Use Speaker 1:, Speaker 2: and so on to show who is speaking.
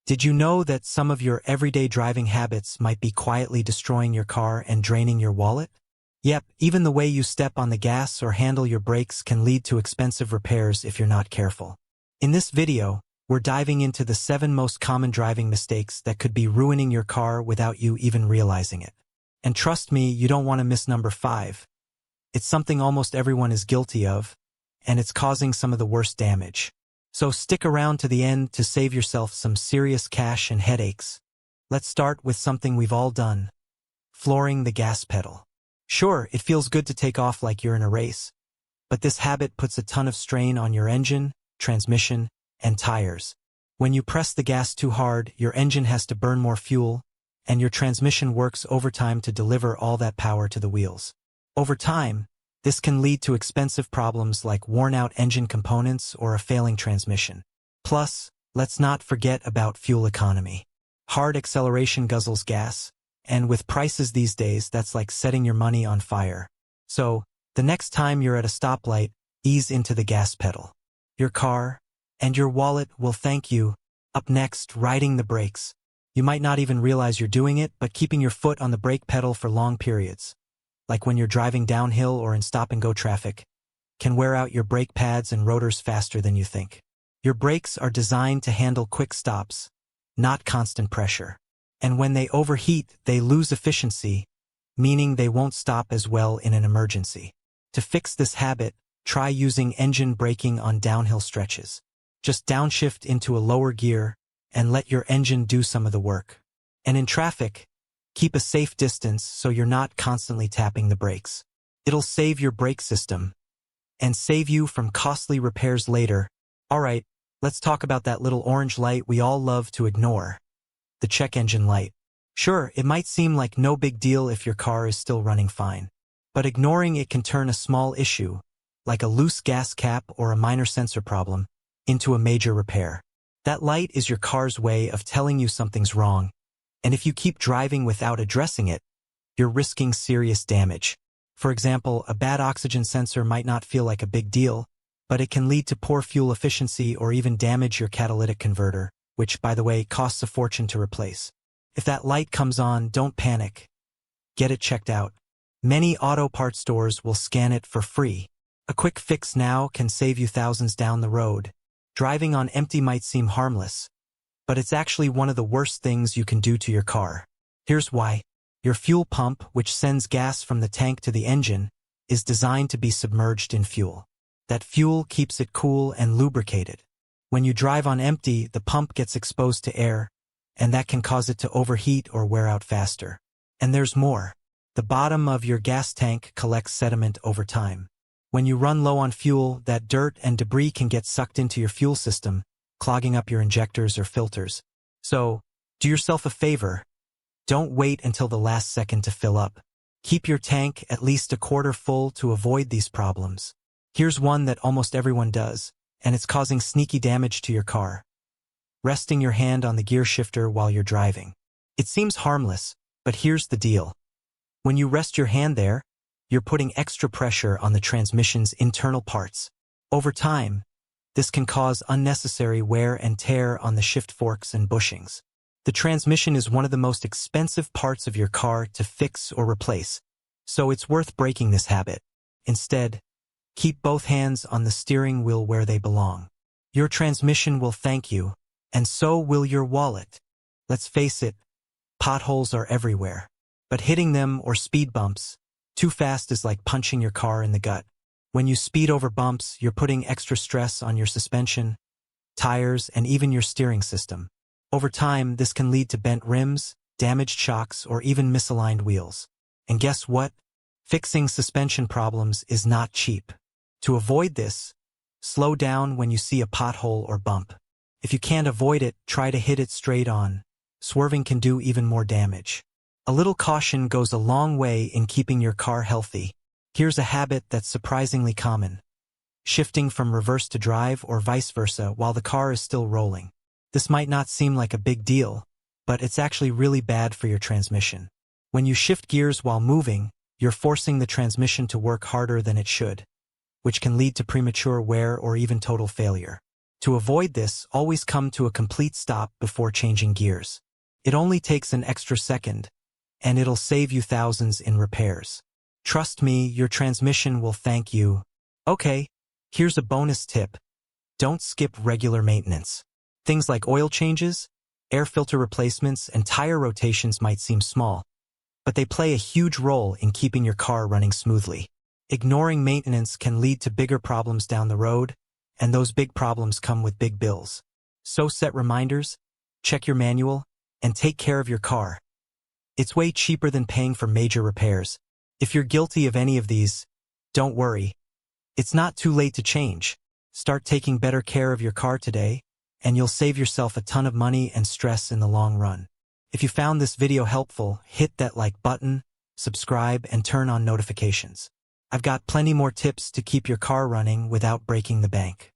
Speaker 1: Did you know that some of your everyday driving habits might be quietly destroying your car and draining your wallet? Yep, even the way you step on the gas or handle your brakes can lead to expensive repairs if you're not careful. In this video, we're diving into the 7 most common driving mistakes that could be ruining your car without you even realizing it. And trust me, you don't want to miss number 5. It's something almost everyone is guilty of, and it's causing some of the worst damage. So stick around to the end to save yourself some serious cash and headaches. Let's start with something we've all done: flooring the gas pedal. Sure, it feels good to take off like you're in a race, but this habit puts a ton of strain on your engine, transmission, and tires. When you press the gas too hard, your engine has to burn more fuel, and your transmission works overtime to deliver all that power to the wheels. Over time, this can lead to expensive problems like worn-out engine components or a failing transmission. Plus, let's not forget about fuel economy. Hard acceleration guzzles gas, and with prices these days, that's like setting your money on fire. So, the next time you're at a stoplight, ease into the gas pedal. Your car and your wallet will thank you. Up next, riding the brakes. You might not even realize you're doing it, but keeping your foot on the brake pedal for long periods, like when you're driving downhill or in stop-and-go traffic, can wear out your brake pads and rotors faster than you think. Your brakes are designed to handle quick stops, not constant pressure. And when they overheat, they lose efficiency, meaning they won't stop as well in an emergency. To fix this habit, try using engine braking on downhill stretches. Just downshift into a lower gear and let your engine do some of the work. And in traffic, keep a safe distance so you're not constantly tapping the brakes. It'll save your brake system and save you from costly repairs later. Alright, let's talk about that little orange light we all love to ignore: the check engine light. Sure, it might seem like no big deal if your car is still running fine, but ignoring it can turn a small issue, like a loose gas cap or a minor sensor problem, into a major repair. That light is your car's way of telling you something's wrong, and if you keep driving without addressing it, you're risking serious damage. For example, a bad oxygen sensor might not feel like a big deal, but it can lead to poor fuel efficiency or even damage your catalytic converter, which, by the way, costs a fortune to replace. If that light comes on, don't panic. Get it checked out. Many auto parts stores will scan it for free. A quick fix now can save you thousands down the road. Driving on empty might seem harmless, but it's actually one of the worst things you can do to your car. Here's why. Your fuel pump, which sends gas from the tank to the engine, is designed to be submerged in fuel. That fuel keeps it cool and lubricated. When you drive on empty, the pump gets exposed to air, and that can cause it to overheat or wear out faster. And there's more. The bottom of your gas tank collects sediment over time. When you run low on fuel, that dirt and debris can get sucked into your fuel system, clogging up your injectors or filters. So, do yourself a favor. Don't wait until the last second to fill up. Keep your tank at least a quarter full to avoid these problems. Here's one that almost everyone does, and it's causing sneaky damage to your car: resting your hand on the gear shifter while you're driving. It seems harmless, but here's the deal. When you rest your hand there, you're putting extra pressure on the transmission's internal parts. Over time, this can cause unnecessary wear and tear on the shift forks and bushings. The transmission is one of the most expensive parts of your car to fix or replace, so it's worth breaking this habit. Instead, keep both hands on the steering wheel where they belong. Your transmission will thank you, and so will your wallet. Let's face it, potholes are everywhere, but hitting them or speed bumps too fast is like punching your car in the gut. When you speed over bumps, you're putting extra stress on your suspension, tires, and even your steering system. Over time, this can lead to bent rims, damaged shocks, or even misaligned wheels. And guess what? Fixing suspension problems is not cheap. To avoid this, slow down when you see a pothole or bump. If you can't avoid it, try to hit it straight on. Swerving can do even more damage. A little caution goes a long way in keeping your car healthy. Here's a habit that's surprisingly common: shifting from reverse to drive or vice versa while the car is still rolling. This might not seem like a big deal, but it's actually really bad for your transmission. When you shift gears while moving, you're forcing the transmission to work harder than it should, which can lead to premature wear or even total failure. To avoid this, always come to a complete stop before changing gears. It only takes an extra second, and it'll save you thousands in repairs. Trust me, your transmission will thank you. Okay, here's a bonus tip. Don't skip regular maintenance. Things like oil changes, air filter replacements, and tire rotations might seem small, but they play a huge role in keeping your car running smoothly. Ignoring maintenance can lead to bigger problems down the road, and those big problems come with big bills. So set reminders, check your manual, and take care of your car. It's way cheaper than paying for major repairs. If you're guilty of any of these, don't worry. It's not too late to change. Start taking better care of your car today, and you'll save yourself a ton of money and stress in the long run. If you found this video helpful, hit that like button, subscribe, and turn on notifications. I've got plenty more tips to keep your car running without breaking the bank.